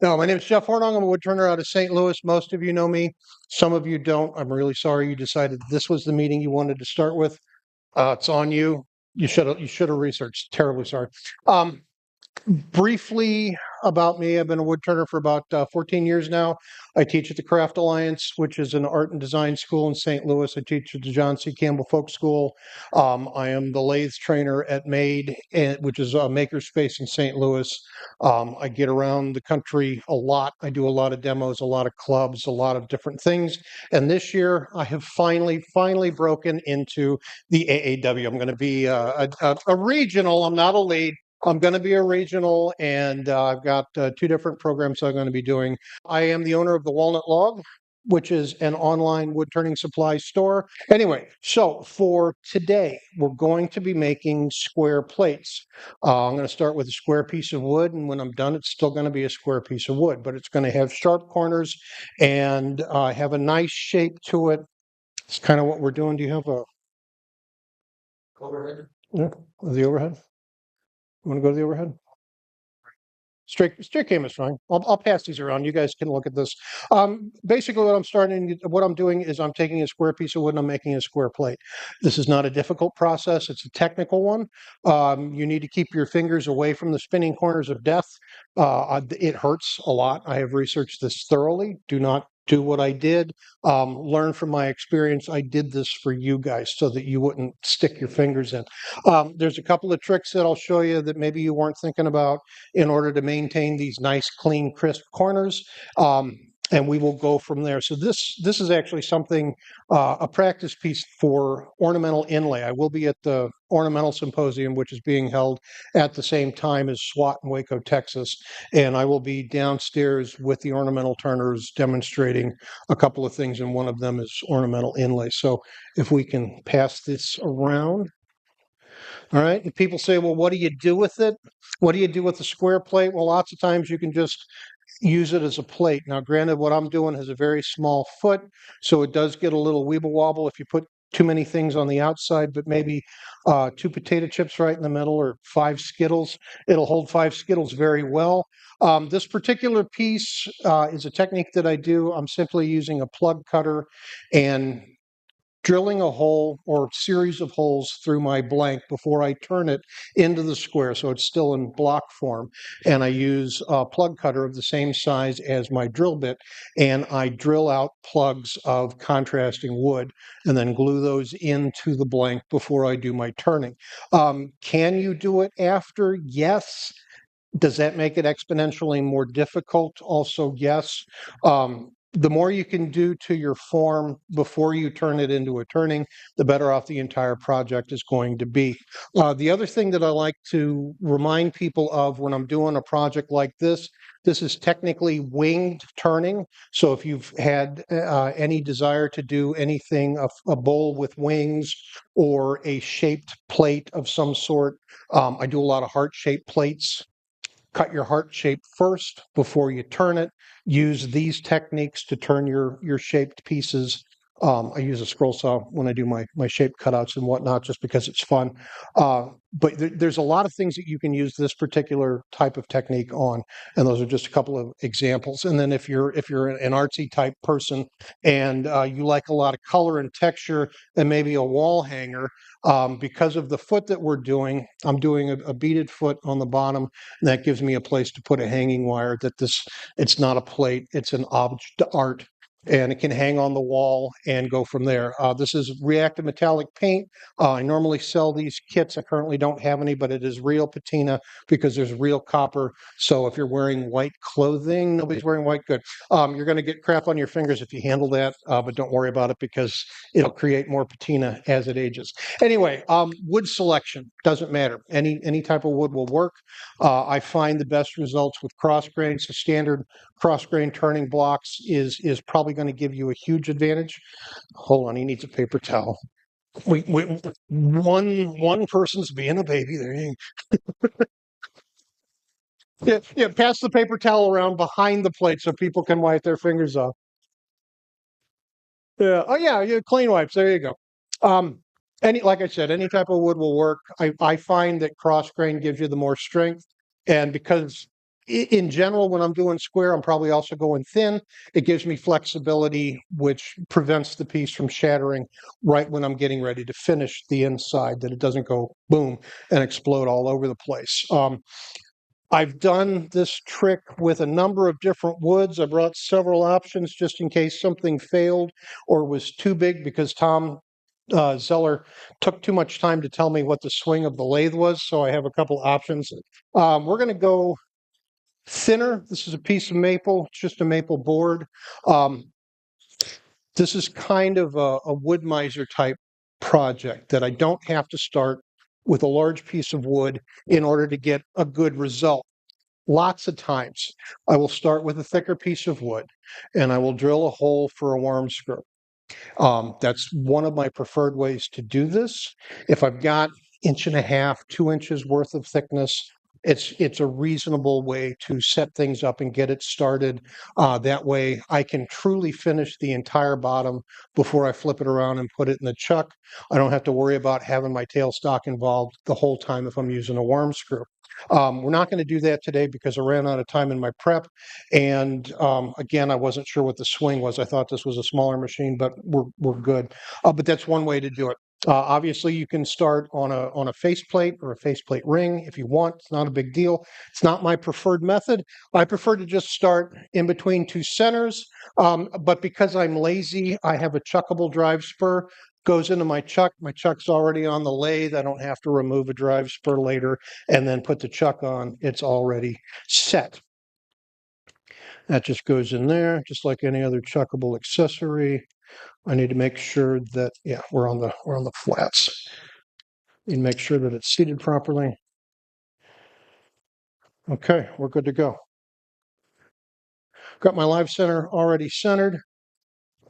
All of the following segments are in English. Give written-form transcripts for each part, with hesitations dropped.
No, my name is Jeff Hornung. I'm a woodturner out of St. Louis. Most of you know me. Some of you don't. I'm really sorry you decided this was the meeting you wanted to start with. It's on you. You should have researched. Terribly sorry. Um, Briefly about me, I've been a woodturner for about 14 years now. I teach at the Craft Alliance, which is an art and design school in St. Louis. I teach at the John C. Campbell Folk School. I am the lathe trainer at MADE, which is a makerspace in St. Louis. I get around the country a lot. I do a lot of demos, a lot of clubs, a lot of different things. And this year, I have finally broken into the AAW. I'm going to be a regional. I'm not a lead. I'm going to be a regional, and I've got two different programs I'm going to be doing. I am the owner of the Walnut Log, which is an online wood turning supply store. Anyway, so for today, we're going to be making square plates. I'm going to start with a square piece of wood, and when I'm done, it's still going to be a square piece of wood, but it's going to have sharp corners and have a nice shape to it. It's kind of what we're doing. Do you have a overhead? Yeah, the overhead? You want to go to the overhead? Straight cam is fine. I'll pass these around. You guys can look at this. Basically, what I'm doing is I'm taking a square piece of wood and I'm making a square plate. This is not a difficult process. It's a technical one. You need to keep your fingers away from the spinning corners of death. It hurts a lot. I have researched this thoroughly. Do not do what I did. Learn from my experience. I did this for you guys so that you wouldn't stick your fingers in. There's a couple of tricks that I'll show you that maybe you weren't thinking about in order to maintain these nice, clean, crisp corners. And we will go from there. So this is actually something, a practice piece for ornamental inlay. I will be at the Ornamental Symposium, which is being held at the same time as SWAT in Waco, Texas. And I will be downstairs with the ornamental turners demonstrating a couple of things, and one of them is ornamental inlay. So if we can pass this around. All right. And people say, well, what do you do with it? What do you do with the square plate? Well, lots of times you can just use it as a plate. Now, granted, what I'm doing has a very small foot, so it does get a little weeble wobble if you put too many things on the outside, but maybe two potato chips right in the middle or five Skittles. It'll hold five Skittles very well. This particular piece is a technique that I do. I'm simply using a plug cutter and drilling a hole or series of holes through my blank before I turn it into the square, so it's still in block form. And I use a plug cutter of the same size as my drill bit, and I drill out plugs of contrasting wood and then glue those into the blank before I do my turning. Can you do it after? Yes. Does that make it exponentially more difficult? Also, yes. The more you can do to your form before you turn it into a turning, the better off the entire project is going to be. The other thing that I like to remind people of when I'm doing a project like this is technically winged turning. So if you've had any desire to do anything, a bowl with wings or a shaped plate of some sort, I do a lot of heart-shaped plates. Cut your heart shape first before you turn it. Use these techniques to turn your shaped pieces. I use a scroll saw when I do my shape cutouts and whatnot, just because it's fun. But there's a lot of things that you can use this particular type of technique on, and those are just a couple of examples. And then if you're an artsy type person and you like a lot of color and texture, and maybe a wall hanger, because of the foot that we're doing, I'm doing a beaded foot on the bottom, and that gives me a place to put a hanging wire. It's not a plate, it's an object art, and it can hang on the wall and go from there. This is reactive metallic paint. I normally sell these kits. I currently don't have any, but it is real patina because there's real copper. So if you're wearing white clothing, nobody's wearing white, good. You're going to get crap on your fingers if you handle that, but don't worry about it because it'll create more patina as it ages. Anyway, wood selection doesn't matter. Any type of wood will work. I find the best results with cross grain. So standard cross grain turning blocks is probably going to give you a huge advantage. Hold on, he needs a paper towel. One person's being a baby. There you go. Yeah, pass the paper towel around behind the plate so people can wipe their fingers off. Yeah. Oh yeah, clean wipes. There you go. Like I said, any type of wood will work. I find that cross grain gives you the more strength, and because in general, when I'm doing square, I'm probably also going thin. It gives me flexibility, which prevents the piece from shattering right when I'm getting ready to finish the inside, that it doesn't go boom and explode all over the place. I've done this trick with a number of different woods. I brought several options just in case something failed or was too big, because Tom Zeller took too much time to tell me what the swing of the lathe was. So I have a couple options. We're going to go thinner. This is a piece of maple, it's just a maple board. Um, this is kind of a wood miser type project that I don't have to start with a large piece of wood in order to get a good result. Lots of times I will start with a thicker piece of wood and I will drill a hole for a worm screw. That's one of my preferred ways to do this. If I've got 1.5 inches, 2 inches worth of thickness, it's a reasonable way to set things up and get it started. That way I can truly finish the entire bottom before I flip it around and put it in the chuck. I don't have to worry about having my tailstock involved the whole time if I'm using a worm screw. We're not going to do that today because I ran out of time in my prep. And again, I wasn't sure what the swing was. I thought this was a smaller machine, but we're good. But that's one way to do it. Obviously, you can start on a faceplate or a faceplate ring if you want. It's not a big deal. It's not my preferred method. I prefer to just start in between two centers. But because I'm lazy, I have a chuckable drive spur. Goes into my chuck. My chuck's already on the lathe. I don't have to remove a drive spur later and then put the chuck on. It's already set. That just goes in there, just like any other chuckable accessory. I need to make sure that, yeah, we're on the flats. Need to make sure that it's seated properly. Okay, we're good to go. Got my live center already centered.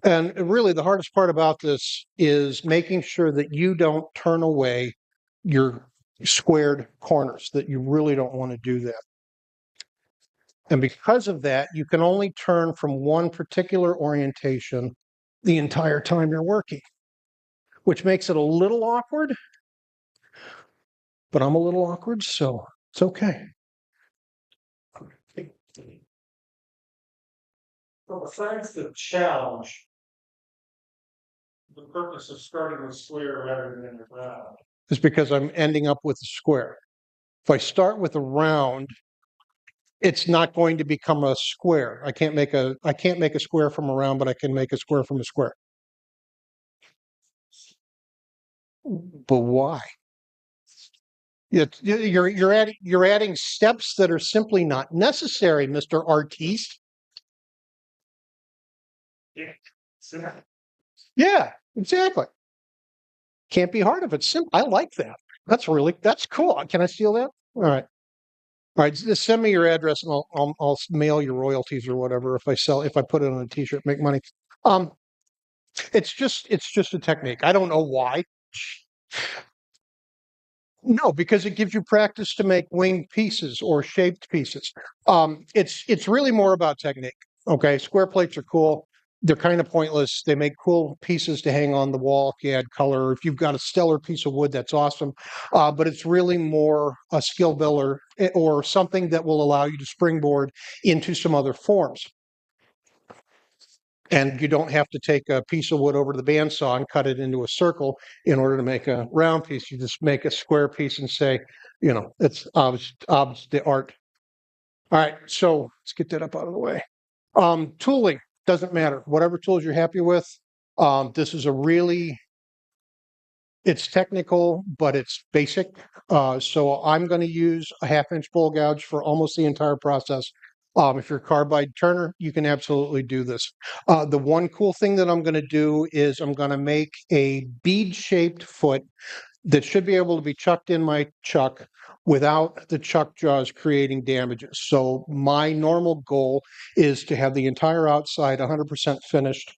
And really the hardest part about this is making sure that you don't turn away your squared corners, that you really don't want to do that. And because of that, you can only turn from one particular orientation the entire time you're working, which makes it a little awkward, but I'm a little awkward, so it's okay. So besides the challenge, the purpose of starting with square rather than a round is because I'm ending up with a square. If I start with a round, it's not going to become a square. I can't make a square from a round, but I can make a square from a square. But why? You're adding steps that are simply not necessary, Mr. Artiste. Yeah, exactly. Can't be hard if it's simple. I like that. That's cool. Can I steal that? All right. All right. Just send me your address and I'll mail your royalties or whatever if I put it on a t-shirt, make money. Um, it's just a technique. I don't know why. No, because it gives you practice to make winged pieces or shaped pieces. It's really more about technique. Okay, square plates are cool. They're kind of pointless. They make cool pieces to hang on the wall if you add color. If you've got a stellar piece of wood, that's awesome. But it's really more a skill builder or something that will allow you to springboard into some other forms. And you don't have to take a piece of wood over to the bandsaw and cut it into a circle in order to make a round piece. You just make a square piece and say, it's obs the art. All right, so let's get that up out of the way. Tooling doesn't matter. Whatever tools you're happy with. This is it's technical, but it's basic. So I'm going to use a 1/2 inch bowl gouge for almost the entire process. If you're a carbide turner, you can absolutely do this. The one cool thing that I'm going to do is I'm going to make a bead-shaped foot that should be able to be chucked in my chuck without the chuck jaws creating damages. So my normal goal is to have the entire outside 100% finished,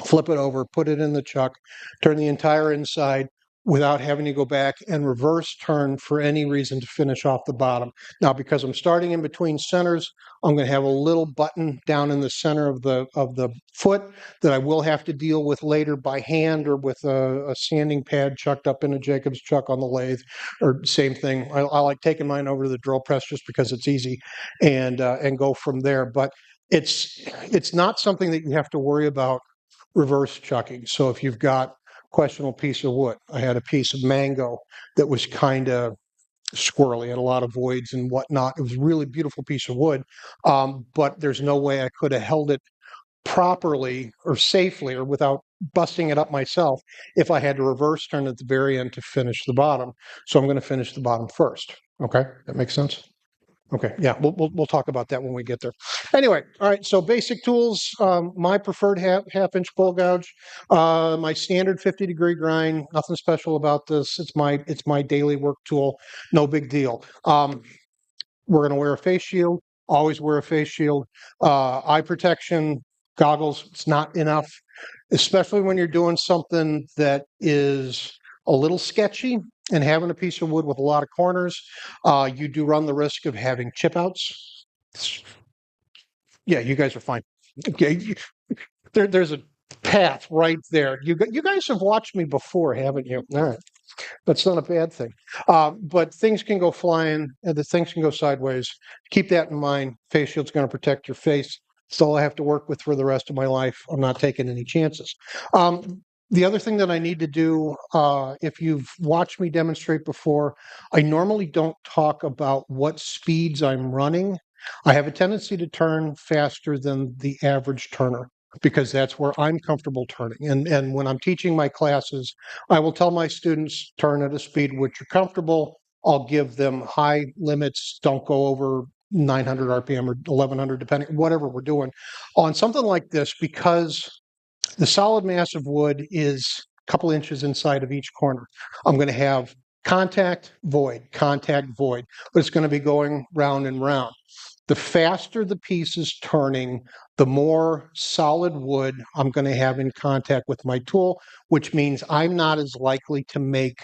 flip it over, put it in the chuck, turn the entire inside, without having to go back and reverse turn for any reason to finish off the bottom. Now, because I'm starting in between centers, I'm going to have a little button down in the center of the foot that I will have to deal with later by hand or with a sanding pad chucked up in a Jacob's chuck on the lathe, or same thing. I like taking mine over to the drill press just because it's easy, and go from there. But it's not something that you have to worry about reverse chucking. So if you've got questionable piece of wood, I had a piece of mango that was kind of squirrely, had a lot of voids and whatnot. It was a really beautiful piece of wood, but there's no way I could have held it properly or safely or without busting it up myself if I had to reverse turn at the very end to finish the bottom. So I'm going to finish the bottom first. Okay, that makes sense. Okay, yeah, we'll talk about that when we get there. Anyway, all right. So basic tools. My preferred half-inch bowl gouge. My standard 50-degree grind. Nothing special about this. It's my daily work tool. No big deal. We're going to wear a face shield. Always wear a face shield. Eye protection, goggles. It's not enough, especially when you're doing something that is a little sketchy and having a piece of wood with a lot of corners. You do run the risk of having chip outs. Yeah, you guys are fine. Okay, there's a path right there. You guys have watched me before, haven't you? All right. That's not a bad thing. But things can go flying and the things can go sideways. Keep that in mind. Face shield's going to protect your face. It's all I have to work with for the rest of my life. I'm not taking any chances. The other thing that I need to do, if you've watched me demonstrate before, I normally don't talk about what speeds I'm running. I have a tendency to turn faster than the average turner because that's where I'm comfortable turning. And when I'm teaching my classes, I will tell my students turn at a speed which you're comfortable. I'll give them high limits. Don't go over 900 RPM or 1100, depending whatever we're doing on something like this, because the solid mass of wood is a couple inches inside of each corner. I'm going to have contact, void, but it's going to be going round and round. The faster the piece is turning, the more solid wood I'm going to have in contact with my tool, which means I'm not as likely to make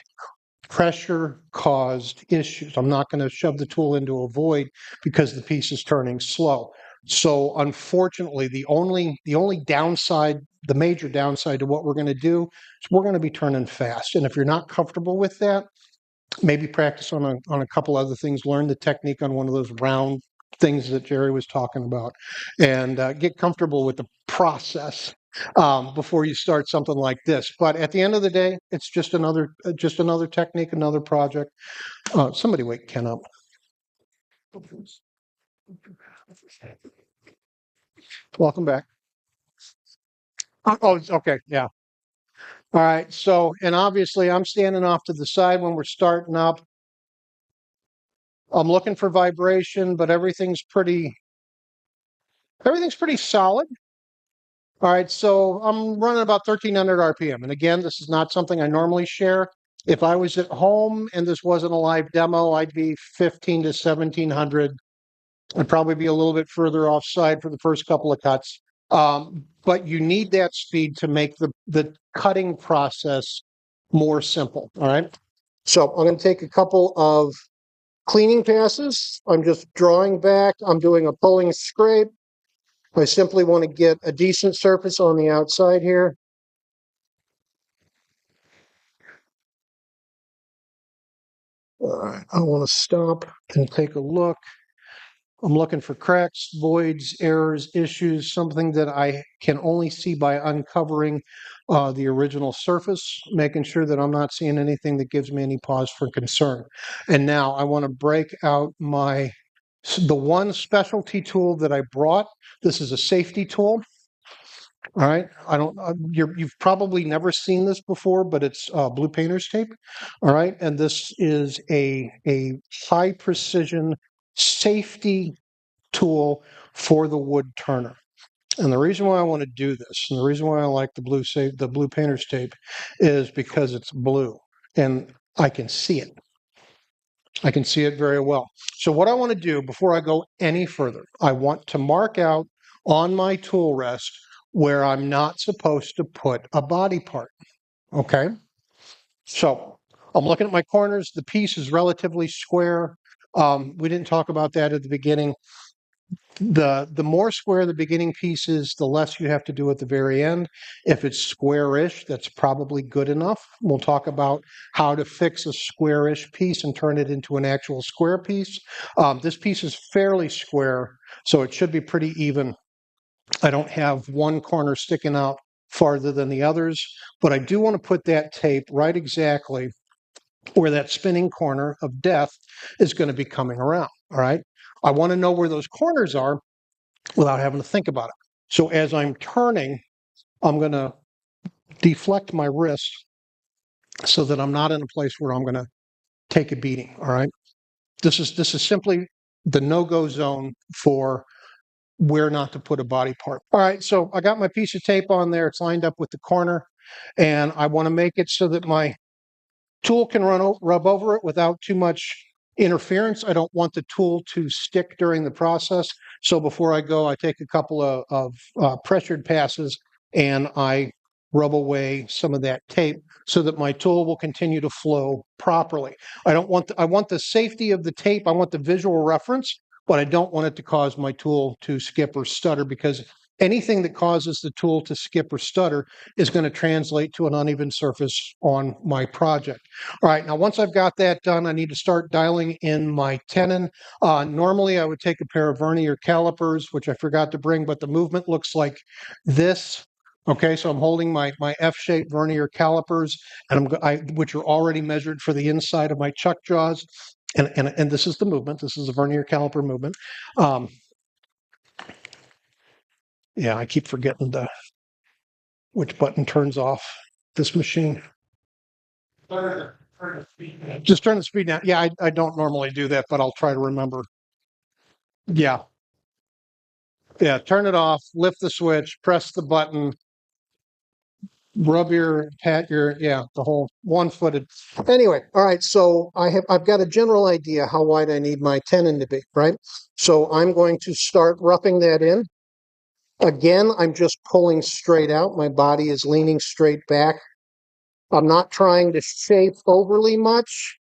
pressure caused issues. I'm not going to shove the tool into a void because the piece is turning slow. So unfortunately, the only downside, the major downside to what we're going to do is we're going to be turning fast. And if you're not comfortable with that, maybe practice on a couple other things, learn the technique on one of those round things that Jerry was talking about, and get comfortable with the process before you start something like this. But at the end of the day, it's just another technique, another project. Somebody wake Ken up. Welcome back. Oh, okay, yeah. All right. So, and obviously, I'm standing off to the side when we're starting up. I'm looking for vibration, but everything's pretty solid. All right, so I'm running about 1300 RPM. And again, this is not something I normally share. If I was at home and this wasn't a live demo, I'd be 15 to 1700. I'd probably be a little bit further offside for the first couple of cuts. But you need that speed to make the cutting process more simple. All right. So I'm going to take a couple of cleaning passes. I'm just drawing back. I'm doing a pulling scrape. I simply want to get a decent surface on the outside here. All right, I want to stop and take a look. I'm looking for cracks, voids, errors, issues, something that I can only see by uncovering the original surface, making sure that I'm not seeing anything that gives me any pause for concern. And now I want to break out the one specialty tool that I brought. This is a safety tool. All right. I don't. You've probably never seen this before, but it's blue painter's tape. All right, and this is a high precision safety tool for the wood turner. And the reason why I want to do this, and the reason why I like the blue painter's tape, is because it's blue, and I can see it. I can see it very well. So what I want to do before I go any further, I want to mark out on my tool rest where I'm not supposed to put a body part. Okay. So I'm looking at my corners. The piece is relatively square. We didn't talk about that at the beginning. The more square the beginning piece is, the less you have to do at the very end. If it's squarish, that's probably good enough. We'll talk about how to fix a squarish piece and turn it into an actual square piece. This piece is fairly square, so it should be pretty even. I don't have one corner sticking out farther than the others, but I do want to put that tape right exactly where that spinning corner of death is going to be coming around. All right. I want to know where those corners are without having to think about it. So as I'm turning, I'm going to deflect my wrist so that I'm not in a place where I'm going to take a beating. All right. This is simply the no-go zone for where not to put a body part. All right, so I got my piece of tape on there. It's lined up with the corner, and I want to make it so that my tool can rub over it without too much interference. I don't want the tool to stick during the process. So before I go, I take a couple of pressured passes and I rub away some of that tape so that my tool will continue to flow properly. I want the safety of the tape. I want the visual reference, but I don't want it to cause my tool to skip or stutter, because anything that causes the tool to skip or stutter is going to translate to an uneven surface on my project. All right, now once I've got that done, I need to start dialing in my tenon. Normally I would take a pair of vernier calipers, which I forgot to bring, but the movement looks like this. Okay, so I'm holding my F-shaped vernier calipers, and which are already measured for the inside of my chuck jaws. And this is the movement. This is a vernier caliper movement. Yeah, I keep forgetting which button turns off this machine. Just turn the speed down. Yeah, I don't normally do that, but I'll try to remember. Yeah. Yeah, turn it off, lift the switch, press the button, pat your, yeah, the whole one-footed. Anyway, all right, so I've got a general idea how wide I need my tenon to be, right? So I'm going to start roughing that in. Again, I'm just pulling straight out. My body is leaning straight back. I'm not trying to shape overly much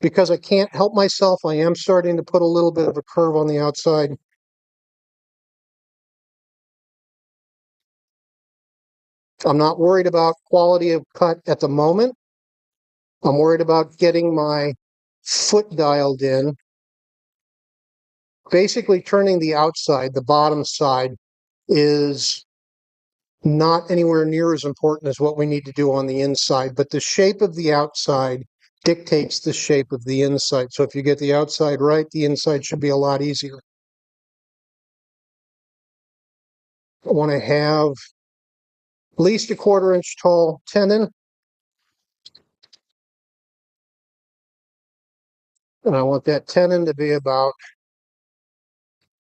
because I can't help myself. I am starting to put a little bit of a curve on the outside. I'm not worried about quality of cut at the moment. I'm worried about getting my foot dialed in. Basically, turning the outside, the bottom side, is not anywhere near as important as what we need to do on the inside. But the shape of the outside dictates the shape of the inside. So if you get the outside right, the inside should be a lot easier. I want to have at least a 1/4 inch tall tenon. And I want that tenon to be about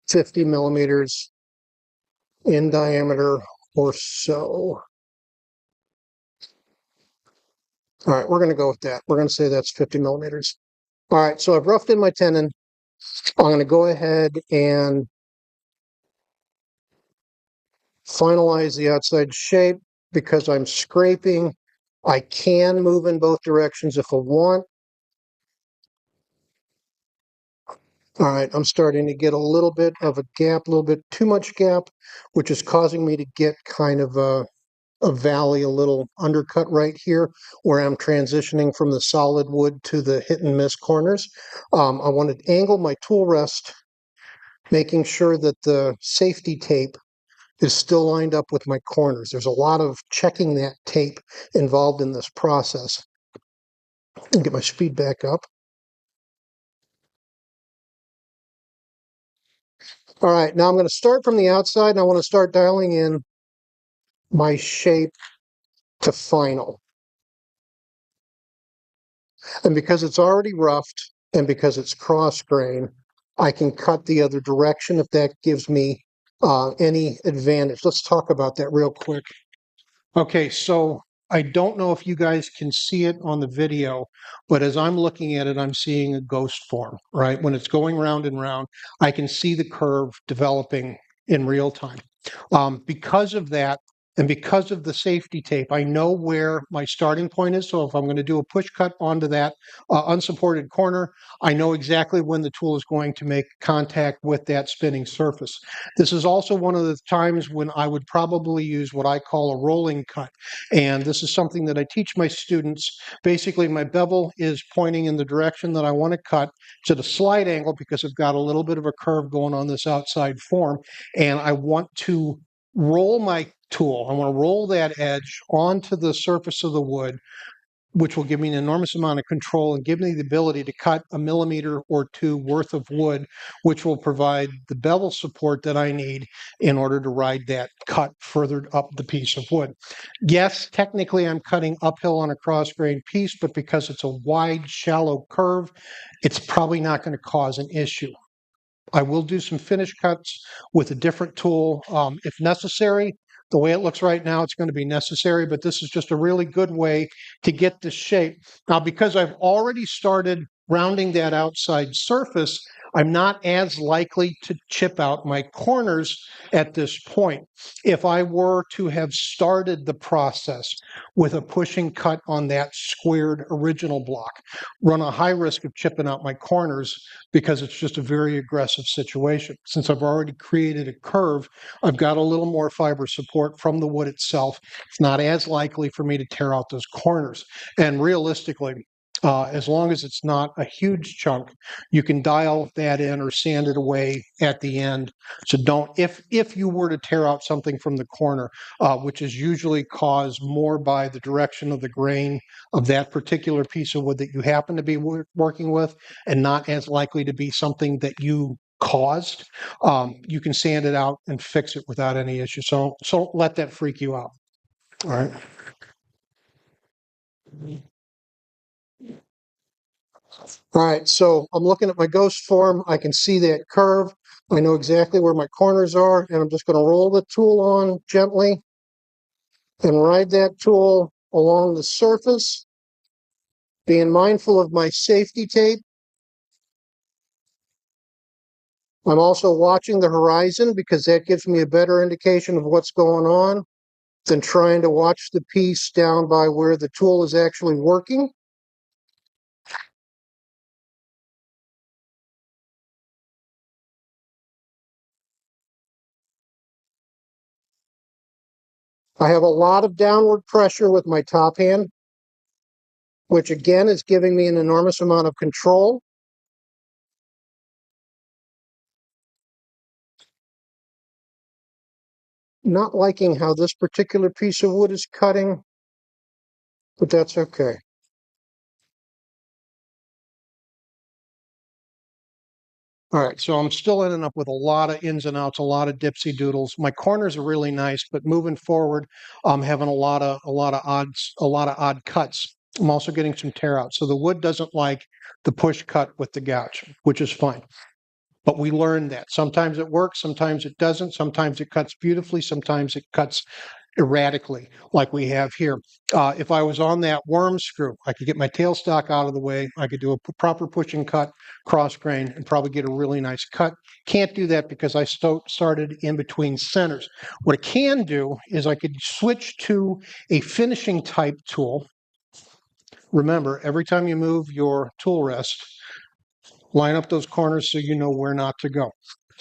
50 millimeters in diameter or so. All right, we're going to go with that. We're going to say that's 50 millimeters. All right, so I've roughed in my tenon. I'm going to go ahead and finalize the outside shape. Because I'm scraping, I can move in both directions if I want. All right, I'm starting to get a little bit of a gap, a little bit too much gap, which is causing me to get kind of a valley, a little undercut right here, where I'm transitioning from the solid wood to the hit and miss corners. I want to angle my tool rest, making sure that the safety tape is still lined up with my corners. There's a lot of checking that tape involved in this process. And get my speed back up. All right, now I'm going to start from the outside, and I want to start dialing in my shape to final. And because it's already roughed and because it's cross grain, I can cut the other direction if that gives me any advantage. Let's talk about that real quick. Okay, so I don't know if you guys can see it on the video, but as I'm looking at it, I'm seeing a ghost form, right? When it's going round and round, I can see the curve developing in real time. Because of that, And because of the safety tape, I know where my starting point is. So if I'm going to do a push cut onto that unsupported corner, I know exactly when the tool is going to make contact with that spinning surface. This is also one of the times when I would probably use what I call a rolling cut. And this is something that I teach my students. Basically, my bevel is pointing in the direction that I want to cut. It's at a slight angle because I've got a little bit of a curve going on this outside form. And I want to roll my tool. I want to roll that edge onto the surface of the wood, which will give me an enormous amount of control and give me the ability to cut a millimeter or two worth of wood, which will provide the bevel support that I need in order to ride that cut further up the piece of wood. Yes, technically I'm cutting uphill on a cross-grain piece, but because it's a wide, shallow curve, it's probably not going to cause an issue. I will do some finish cuts with a different tool if necessary. The way it looks right now, it's going to be necessary, but this is just a really good way to get the shape. Now, because I've already started rounding that outside surface, I'm not as likely to chip out my corners at this point. If I were to have started the process with a pushing cut on that squared original block, run a high risk of chipping out my corners because it's just a very aggressive situation. Since I've already created a curve, I've got a little more fiber support from the wood itself. It's not as likely for me to tear out those corners. And realistically, as long as it's not a huge chunk, you can dial that in or sand it away at the end. So don't, if you were to tear out something from the corner, which is usually caused more by the direction of the grain of that particular piece of wood that you happen to be working with, and not as likely to be something that you caused, you can sand it out and fix it without any issue. So don't let that freak you out. All right. All right, so I'm looking at my ghost form. I can see that curve. I know exactly where my corners are, and I'm just going to roll the tool on gently and ride that tool along the surface, being mindful of my safety tape. I'm also watching the horizon because that gives me a better indication of what's going on than trying to watch the piece down by where the tool is actually working. I have a lot of downward pressure with my top hand, which again is giving me an enormous amount of control. Not liking how this particular piece of wood is cutting, but that's okay. All right, so I'm still ending up with a lot of ins and outs, a lot of dipsy doodles. My corners are really nice, but moving forward, I'm having a lot of odd cuts. I'm also getting some tear outs. So the wood doesn't like the push cut with the gouge, which is fine. But we learned that. Sometimes it works, sometimes it doesn't. Sometimes it cuts beautifully, sometimes it cuts erratically, like we have here. If I was on that worm screw, I could get my tailstock out of the way. I could do a proper pushing cut, cross grain, and probably get a really nice cut. Can't do that because I started in between centers. What I can do is I could switch to a finishing type tool. Remember, every time you move your tool rest, line up those corners so you know where not to go.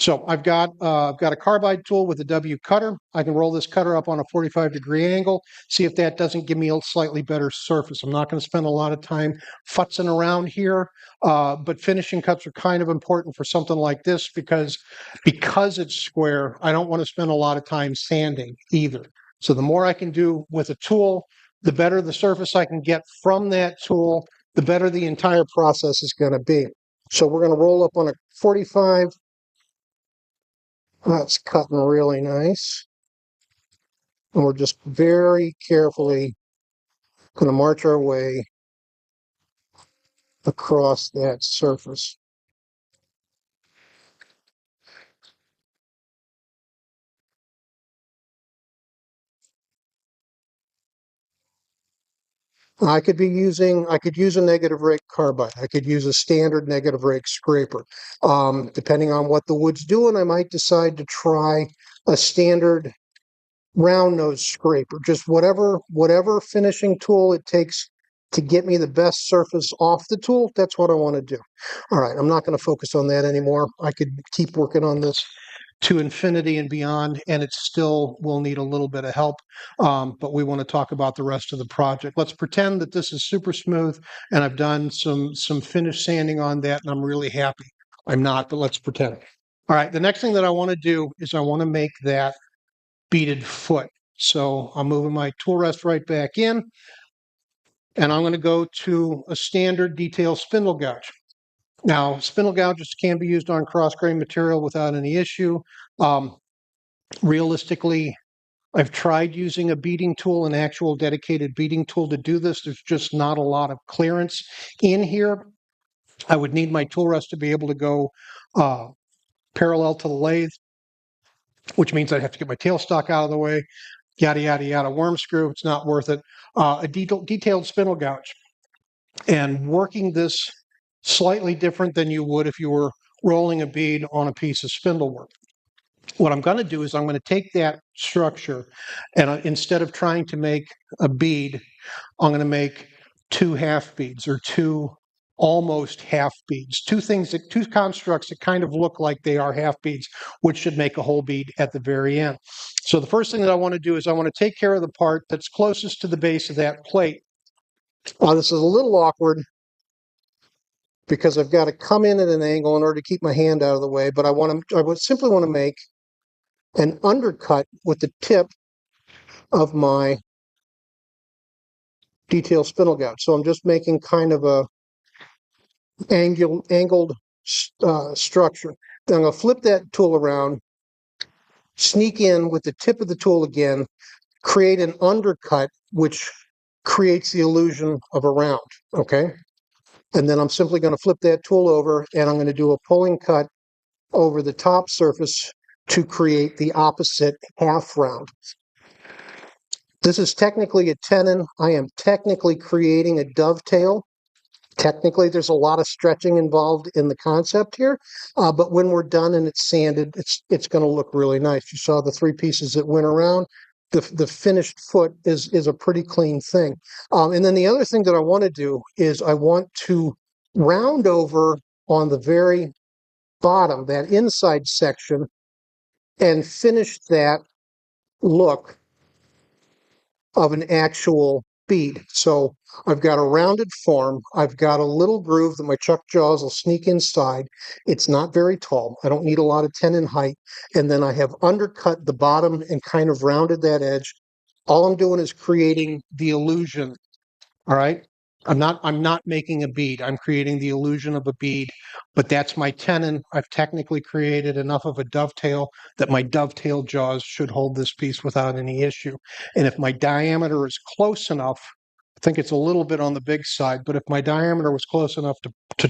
So I've got a carbide tool with a W cutter. I can roll this cutter up on a 45-degree angle, see if that doesn't give me a slightly better surface. I'm not going to spend a lot of time futzing around here, but finishing cuts are kind of important for something like this because it's square, I don't want to spend a lot of time sanding either. So the more I can do with a tool, the better the surface I can get from that tool, the better the entire process is going to be. So we're going to roll up on a 45. That's cutting really nice. And we're just very carefully going to march our way across that surface. I could use a negative rake carbide. I could use a standard negative rake scraper. Depending on what the wood's doing, I might decide to try a standard round nose scraper, just whatever finishing tool it takes to get me the best surface off the tool. That's what I want to do. All right, I'm not going to focus on that anymore. I could keep working on this to infinity and beyond, and it still will need a little bit of help. But we want to talk about the rest of the project. Let's pretend that this is super smooth, and I've done some finish sanding on that, and I'm really happy. I'm not, but let's pretend. All right, the next thing that I want to do is I want to make that beaded foot. So I'm moving my tool rest right back in, and I'm going to go to a standard detail spindle gouge. Now, spindle gouges can be used on cross-grain material without any issue. Realistically, I've tried using a beading tool, an actual dedicated beading tool to do this. There's just not a lot of clearance in here. I would need my tool rest to be able to go parallel to the lathe, which means I'd have to get my tailstock out of the way, yada, yada, yada, worm screw. It's not worth it. A detailed spindle gouge. And working this slightly different than you would if you were rolling a bead on a piece of spindle work. What I'm going to do is I'm going to take that structure, and instead of trying to make a bead, I'm going to make two half beads or two almost half beads, two constructs that kind of look like they are half beads, which should make a whole bead at the very end. So the first thing that I want to do is I want to take care of the part that's closest to the base of that plate. This is a little awkward because I've got to come in at an angle in order to keep my hand out of the way, but I would simply want to make an undercut with the tip of my detail spindle gouge. So I'm just making kind of a angled structure. Then I'm going to flip that tool around, sneak in with the tip of the tool again, create an undercut, which creates the illusion of a round, okay? And then I'm simply going to flip that tool over, and I'm going to do a pulling cut over the top surface to create the opposite half round. This is technically a tenon. I am technically creating a dovetail. Technically, there's a lot of stretching involved in the concept here, but when we're done and it's sanded, it's going to look really nice. You saw the three pieces that went around. The finished foot is a pretty clean thing. And then the other thing that I want to do is I want to round over on the very bottom, that inside section, and finish that look of an actual bead. So I've got a rounded form. I've got a little groove that my chuck jaws will sneak inside. It's not very tall. I don't need a lot of tenon height. And then I have undercut the bottom and kind of rounded that edge. All I'm doing is creating the illusion. All right. I'm not making a bead. I'm creating the illusion of a bead, but that's my tenon. I've technically created enough of a dovetail that my dovetail jaws should hold this piece without any issue. And if my diameter is close enough, I think it's a little bit on the big side, but if my diameter was close enough to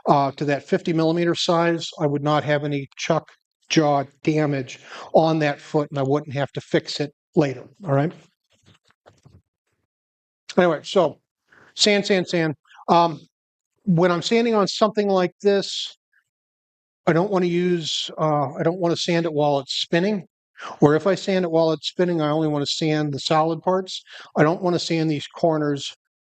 that 50 millimeter size, I would not have any chuck jaw damage on that foot, and I wouldn't have to fix it later. All right. Anyway, so sand, sand, sand. When I'm sanding on something like this, I don't want to sand it while it's spinning. Or if I sand it while it's spinning, I only want to sand the solid parts. I don't want to sand these corners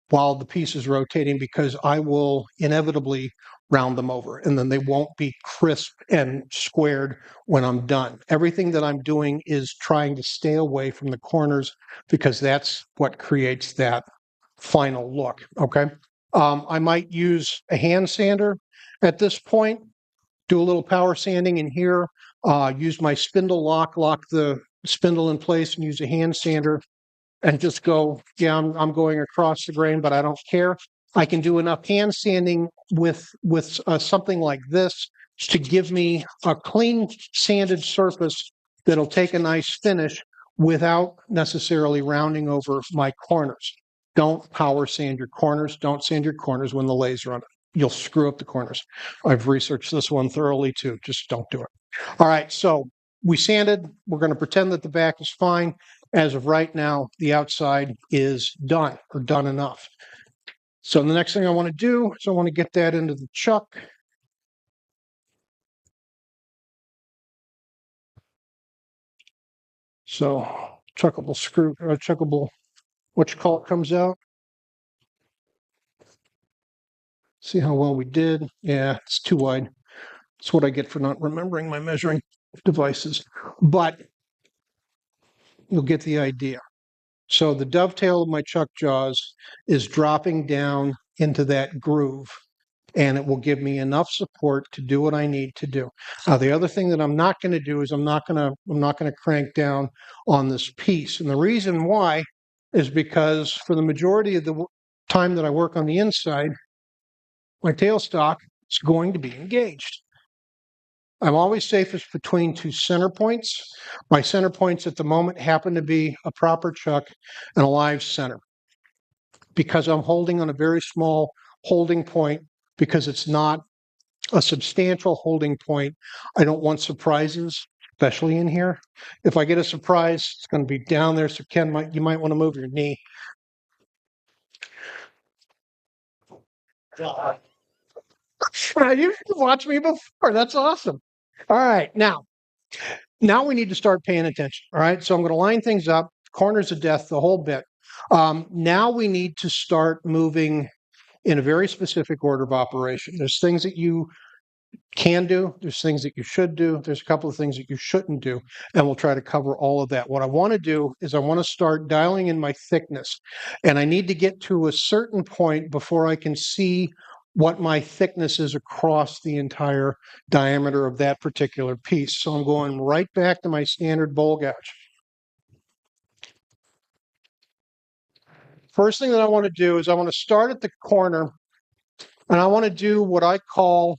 while the piece is rotating because I will inevitably round them over and then they won't be crisp and squared when I'm done. Everything that I'm doing is trying to stay away from the corners because that's what creates that final look, okay? I might use a hand sander at this point, do a little power sanding in here, use my spindle lock the spindle in place and use a hand sander and just go, yeah, I'm going across the grain, but I don't care. I can do enough hand sanding with something like this to give me a clean sanded surface that'll take a nice finish without necessarily rounding over my corners. Don't power sand your corners. Don't sand your corners when the lathes are on it. You'll screw up the corners. I've researched this one thoroughly too. Just don't do it. All right, so we sanded. We're going to pretend that the back is fine. As of right now, the outside is done or done enough. So the next thing I want to do is I want to get that into the chuck. So chuckable screw, chuckable, what you call it, comes out. See how well we did? Yeah, it's too wide. That's what I get for not remembering my measuring devices. But you'll get the idea. So the dovetail of my chuck jaws is dropping down into that groove, and it will give me enough support to do what I need to do. Now, the other thing that I'm not going to do is I'm not going to crank down on this piece. And the reason why is because for the majority of the time that I work on the inside, my tailstock is going to be engaged. I'm always safest between two center points. My center points at the moment happen to be a proper chuck and a live center. Because I'm holding on a very small holding point, because it's not a substantial holding point, I don't want surprises, especially in here. If I get a surprise, it's going to be down there. So Ken, you might want to move your knee. You've watched me before. That's awesome. All right, now we need to start paying attention. All right, so I'm going to line things up, corners of death, the whole bit. Now we need to start moving in a very specific order of operation. There's things that you can do, there's things that you should do, there's a couple of things that you shouldn't do, and we'll try to cover all of that. What I want to do is I want to start dialing in my thickness, and I need to get to a certain point before I can see what my thickness is across the entire diameter of that particular piece. So I'm going right back to my standard bowl gouge. First thing that I want to do is I want to start at the corner, and I want to do what I call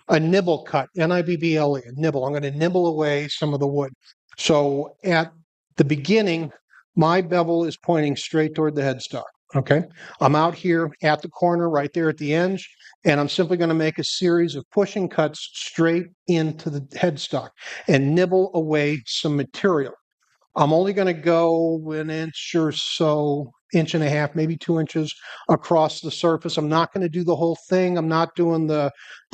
a nibble cut, N-I-B-B-L-E, a nibble. I'm going to nibble away some of the wood. So at the beginning, my bevel is pointing straight toward the headstock. Okay. I'm out here at the corner, right there at the edge, and I'm simply going to make a series of pushing cuts straight into the headstock and nibble away some material. I'm only going to go an inch or so, inch and a half, maybe 2 inches across the surface. I'm not going to do the whole thing. I'm not doing the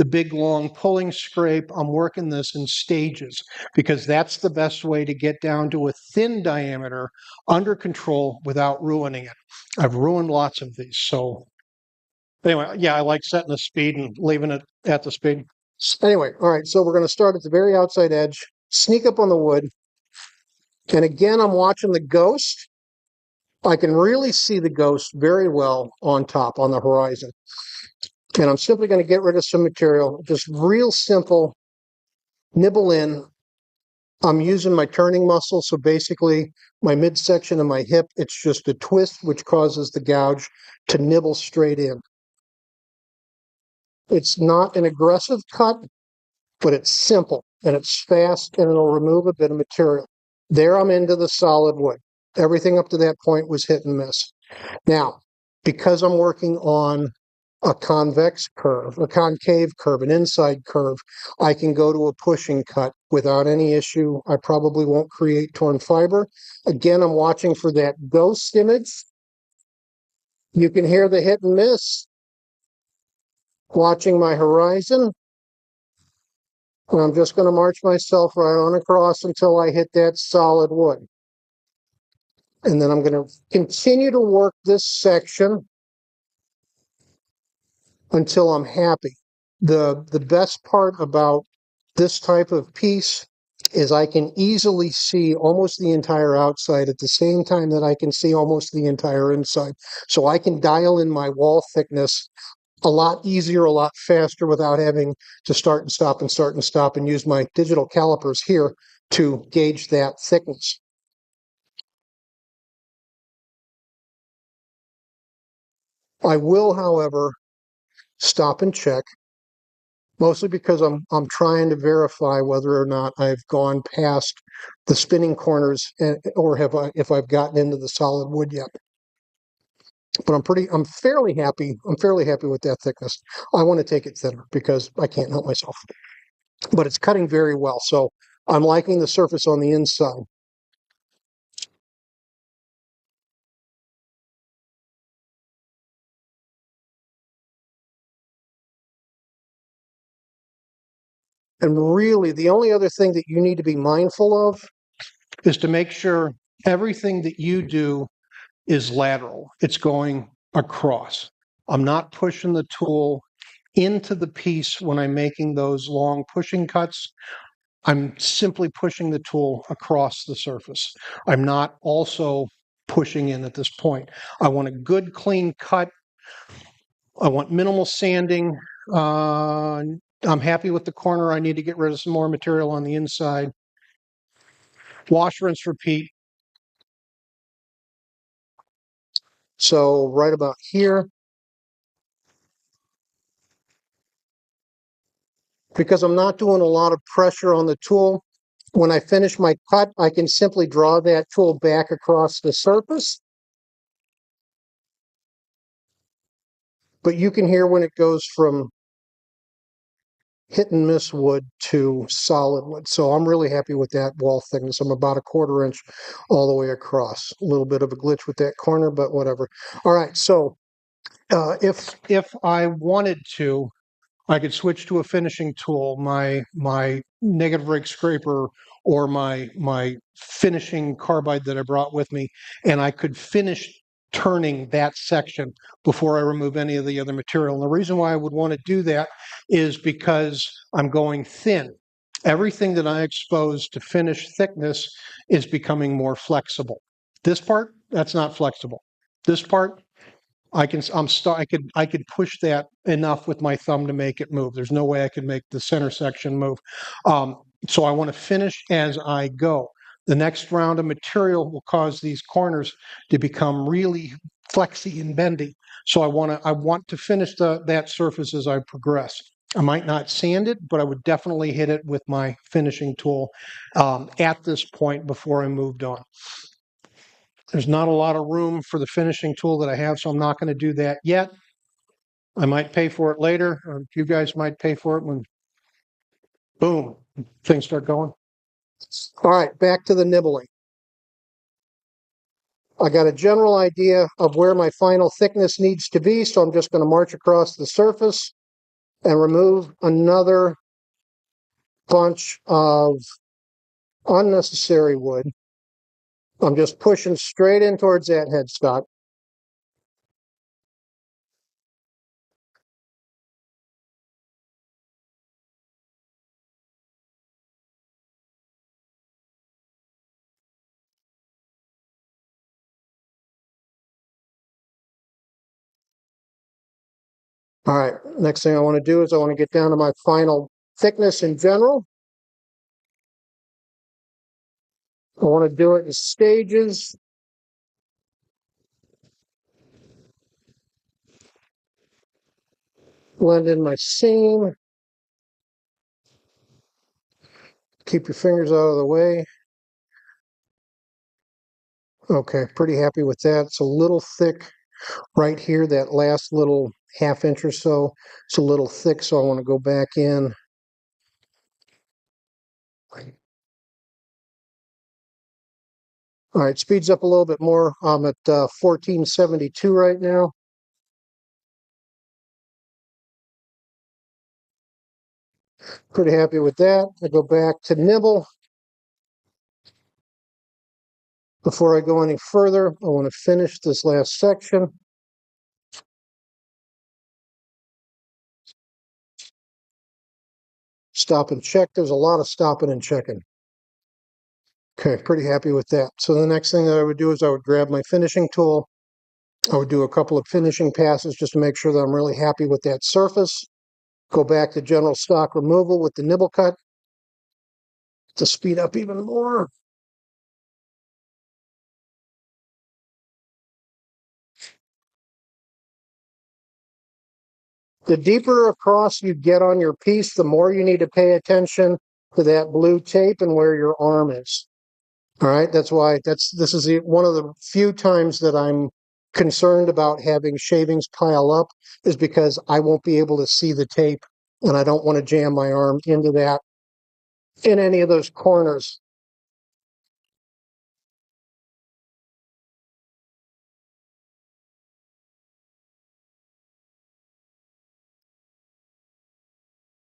big long pulling scrape. I'm working this in stages because that's the best way to get down to a thin diameter under control without ruining it. I've ruined lots of these. So anyway, yeah, I like setting the speed and leaving it at the speed. Anyway, all right, so we're going to start at the very outside edge, sneak up on the wood. And again, I'm watching the ghost. I can really see the ghost very well on top, on the horizon. And I'm simply going to get rid of some material, just real simple, nibble in. I'm using my turning muscle, so basically my midsection of my hip, it's just a twist which causes the gouge to nibble straight in. It's not an aggressive cut, but it's simple, and it's fast, and it'll remove a bit of material. There I'm into the solid wood. Everything up to that point was hit and miss. Now, because I'm working on a convex curve, a concave curve, an inside curve, I can go to a pushing cut without any issue. I probably won't create torn fiber. Again, I'm watching for that ghost image. You can hear the hit and miss. Watching my horizon. And I'm just going to march myself right on across until I hit that solid wood. And then I'm going to continue to work this section until I'm happy. The best part about this type of piece is I can easily see almost the entire outside at the same time that I can see almost the entire inside. So I can dial in my wall thickness a lot easier, a lot faster without having to start and stop and start and stop and use my digital calipers here to gauge that thickness. I will, however, stop and check, mostly because I'm trying to verify whether or not I've gone past the spinning corners or if I've gotten into the solid wood yet. But I'm fairly happy with that thickness. I want to take it thinner because I can't help myself. But it's cutting very well, so I'm liking the surface on the inside. And really, the only other thing that you need to be mindful of is to make sure everything that you do is lateral. It's going across. I'm not pushing the tool into the piece when I'm making those long pushing cuts. I'm simply pushing the tool across the surface. I'm not also pushing in at this point. I want a good clean cut. I want minimal sanding. I'm happy with the corner. I need to get rid of some more material on the inside. Wash, rinse, repeat. So right about here, because I'm not doing a lot of pressure on the tool, when I finish my cut, I can simply draw that tool back across the surface. But you can hear when it goes from hit and miss wood to solid wood. So I'm really happy with that wall thickness. I'm about 1/4 inch all the way across. A little bit of a glitch with that corner, but whatever. All right, so if I wanted to, I could switch to a finishing tool, my negative rake scraper or my finishing carbide that I brought with me, and I could finish turning that section before I remove any of the other material. And the reason why I would want to do that is because I'm going thin. Everything that I expose to finish thickness is becoming more flexible. This part, that's not flexible. This part, I could push that enough with my thumb to make it move. There's no way I could make the center section move. So I want to finish as I go. The next round of material will cause these corners to become really flexy and bendy. So I want to finish that surface as I progress. I might not sand it, but I would definitely hit it with my finishing tool at this point before I moved on. There's not a lot of room for the finishing tool that I have, so I'm not going to do that yet. I might pay for it later, or you guys might pay for it when, boom, things start going. All right, back to the nibbling. I got a general idea of where my final thickness needs to be, so I'm just going to march across the surface and remove another bunch of unnecessary wood. I'm just pushing straight in towards that headstock. All right, next thing I want to do is I want to get down to my final thickness in general. I want to do it in stages. Blend in my seam. Keep your fingers out of the way. Okay, pretty happy with that. It's a little thick right here, that last little 1/2 inch or so. It's a little thick, so I want to go back in. All right, speeds up a little bit more. I'm at 1472 right now. Pretty happy with that. I go back to nibble. Before I go any further, I want to finish this last section. Stop and check. There's a lot of stopping and checking. Okay, pretty happy with that. So the next thing that I would do is I would grab my finishing tool. I would do a couple of finishing passes just to make sure that I'm really happy with that surface. Go back to general stock removal with the nibble cut to speed up even more. The deeper across you get on your piece, the more you need to pay attention to that blue tape and where your arm is. All right, that's why this is one of the few times that I'm concerned about having shavings pile up, is because I won't be able to see the tape, and I don't want to jam my arm into that in any of those corners.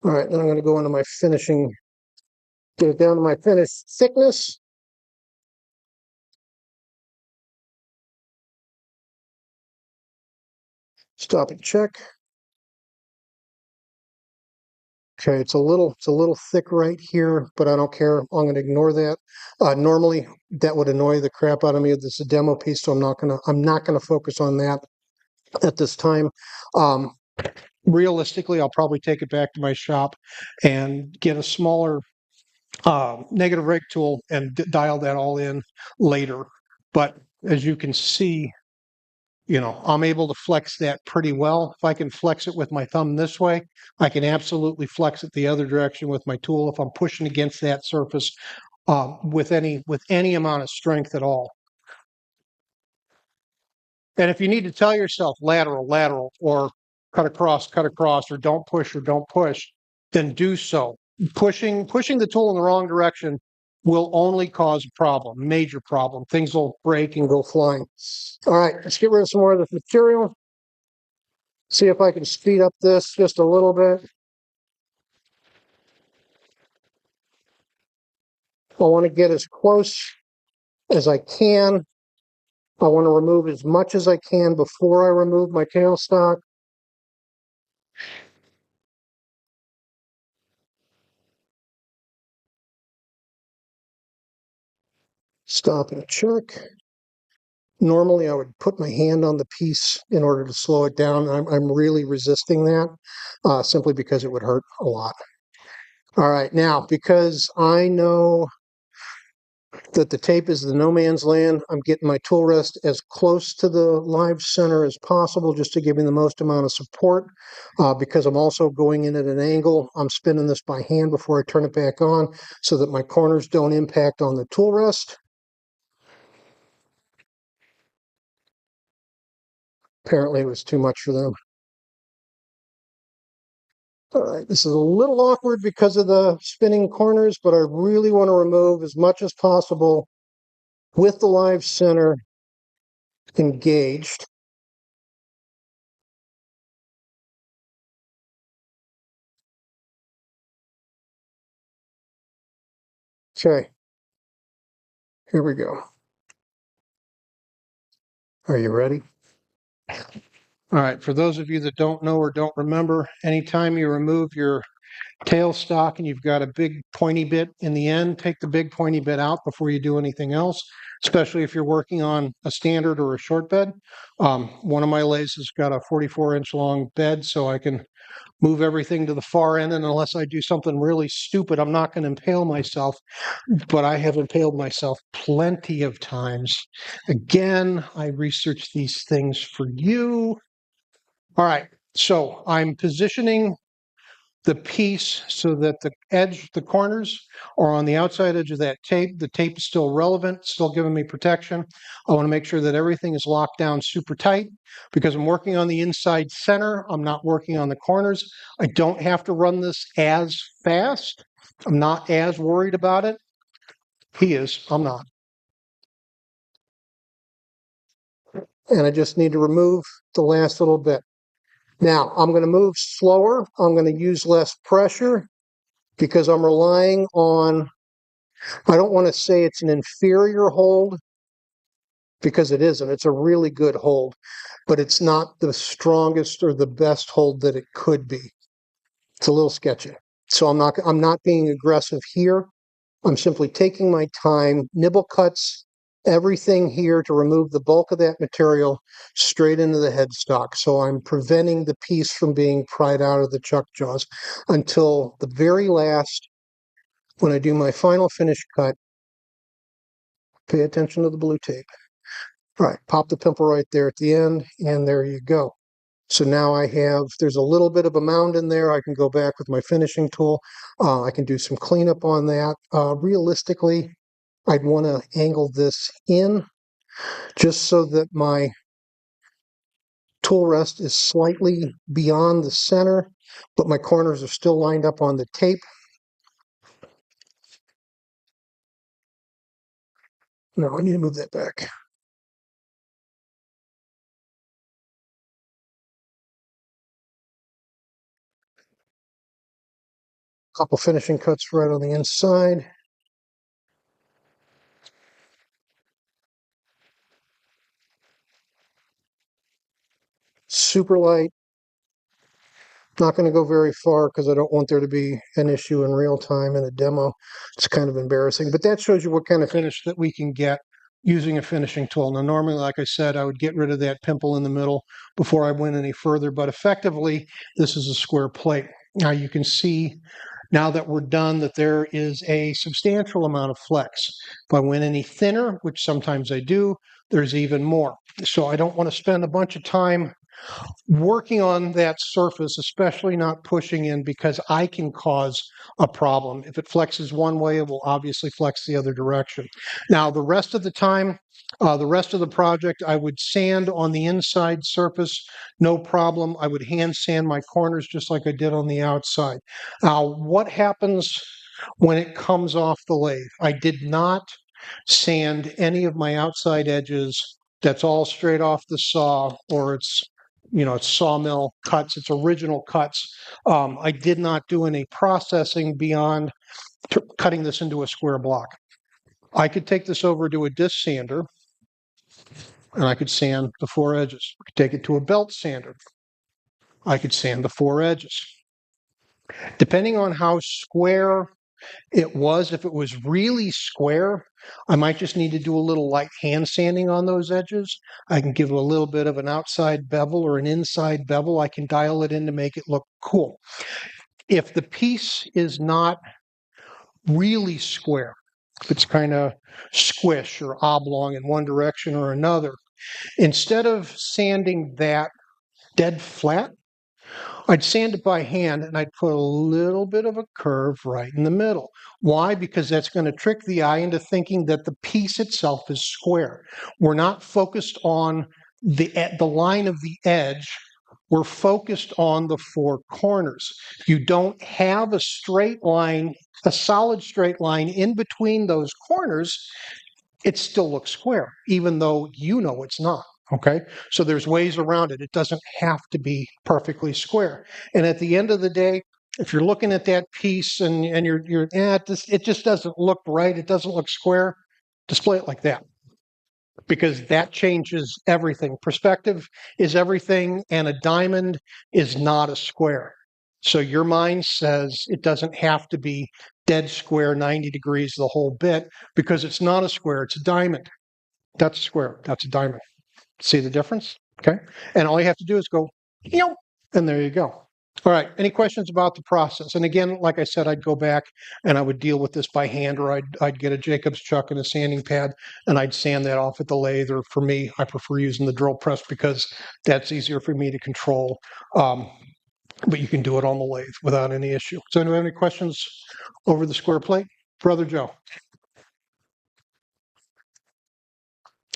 All right, then I'm going to go into my finishing, get it down to my finished thickness. Stop and check. Okay, it's a little thick right here, but I don't care. I'm going to ignore that. Normally, that would annoy the crap out of me. This is a demo piece, so I'm not gonna focus on that at this time. Um, Realistically, I'll probably take it back to my shop and get a smaller negative rake tool and dial that all in later. But as you can see, I'm able to flex that pretty well. If I can flex it with my thumb this way, I can absolutely flex it the other direction with my tool if I'm pushing against that surface with any amount of strength at all. And if you need to tell yourself lateral, lateral, or cut across, or don't push, then do so. Pushing the tool in the wrong direction will only cause a problem, major problem. Things will break and go flying. All right, let's get rid of some more of this material. See if I can speed up this just a little bit. I want to get as close as I can. I want to remove as much as I can before I remove my tailstock. Stop and check. Normally, I would put my hand on the piece in order to slow it down. I'm really resisting that simply because it would hurt a lot. All right, now, because I know that the tape is the no man's land, I'm getting my tool rest as close to the live center as possible just to give me the most amount of support. Because I'm also going in at an angle, I'm spinning this by hand before I turn it back on so that my corners don't impact on the tool rest. Apparently it was too much for them. All right, this is a little awkward because of the spinning corners, but I really want to remove as much as possible with the live center engaged. Okay, here we go. Are you ready? All right, for those of you that don't know or don't remember, anytime you remove your tailstock and you've got a big pointy bit in the end, take the big pointy bit out before you do anything else, especially if you're working on a standard or a short bed. One of my lathes has got a 44-inch long bed, so I can move everything to the far end, and unless I do something really stupid, I'm not going to impale myself, but I have impaled myself plenty of times. Again, I research these things for you. All right, so I'm positioning the piece so that the corners are on the outside edge of that tape. The tape is still relevant, still giving me protection. I want to make sure that everything is locked down super tight because I'm working on the inside center. I'm not working on the corners. I don't have to run this as fast. I'm not as worried about it. He is, I'm not. And I just need to remove the last little bit. Now, I'm going to move slower. I'm going to use less pressure because I'm relying on, I don't want to say it's an inferior hold because it isn't. It's a really good hold, but it's not the strongest or the best hold that it could be. It's a little sketchy. So I'm not being aggressive here. I'm simply taking my time, nibble cuts everything here to remove the bulk of that material straight into the headstock. So I'm preventing the piece from being pried out of the chuck jaws until the very last, when I do my final finish cut. Pay attention to the blue tape. All right, pop the pimple right there at the end, and there you go. So now there's a little bit of a mound in there. I can go back with my finishing tool. I can do some cleanup on that. Realistically, I'd want to angle this in just so that my tool rest is slightly beyond the center, but my corners are still lined up on the tape. No, I need to move that back. Couple finishing cuts right on the inside. super light. Not going to go very far because I don't want there to be an issue in real time in a demo. It's kind of embarrassing, but that shows you what kind of finish that we can get using a finishing tool. Now, normally, like I said, I would get rid of that pimple in the middle before I went any further, but effectively, this is a square plate. Now you can see now that we're done that there is a substantial amount of flex. If I went any thinner, which sometimes I do, there's even more. So I don't want to spend a bunch of time working on that surface, especially not pushing in, because I can cause a problem. If it flexes one way, it will obviously flex the other direction. Now, the rest of the time, the rest of the project, I would sand on the inside surface, no problem. I would hand sand my corners just like I did on the outside. Now, what happens when it comes off the lathe? I did not sand any of my outside edges. That's all straight off the saw, or it's sawmill cuts, it's original cuts. I did not do any processing beyond cutting this into a square block. I could take this over to a disc sander and I could sand the four edges. I could take it to a belt sander. I could sand the four edges. Depending on how square it was, if it was really square, I might just need to do a little light hand sanding on those edges. I can give it a little bit of an outside bevel or an inside bevel. I can dial it in to make it look cool. If the piece is not really square, if it's kind of squish or oblong in one direction or another, instead of sanding that dead flat, I'd sand it by hand and I'd put a little bit of a curve right in the middle. Why? Because that's going to trick the eye into thinking that the piece itself is square. We're not focused on the line of the edge. We're focused on the four corners. If you don't have a straight line, a solid straight line in between those corners, it still looks square, even though you know it's not. Okay, so there's ways around it. It doesn't have to be perfectly square. And at the end of the day, if you're looking at that piece and it just doesn't look right, it doesn't look square, display it like that, because that changes everything. Perspective is everything, and a diamond is not a square. So your mind says it doesn't have to be dead square, 90 degrees, the whole bit, because it's not a square, it's a diamond. That's a square, that's a diamond. See the difference? Okay. And all you have to do is go, and there you go. All right. Any questions about the process? And again, like I said, I'd go back and I would deal with this by hand, or I'd get a Jacob's chuck and a sanding pad, and I'd sand that off at the lathe. Or for me, I prefer using the drill press because that's easier for me to control. But you can do it on the lathe without any issue. So anyone have any questions over the square plate? Brother Joe.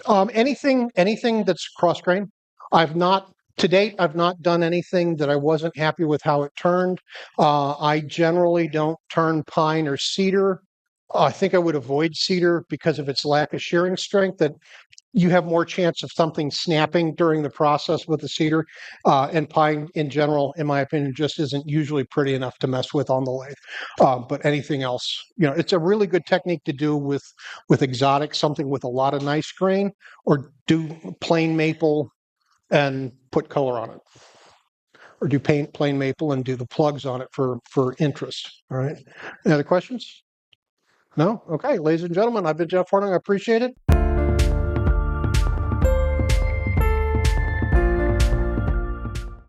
Anything that's cross grain. To date, I've not done anything that I wasn't happy with how it turned. I generally don't turn pine or cedar. I think I would avoid cedar because of its lack of shearing strength, that you have more chance of something snapping during the process with the cedar. And pine in general, in my opinion, just isn't usually pretty enough to mess with on the lathe. But anything else, it's a really good technique to do with exotic, something with a lot of nice grain, or do plain maple and put color on it, or do plain maple and do the plugs on it for interest. All right. Any other questions? No? Okay, ladies and gentlemen, I've been Jeff Hornung. I appreciate it.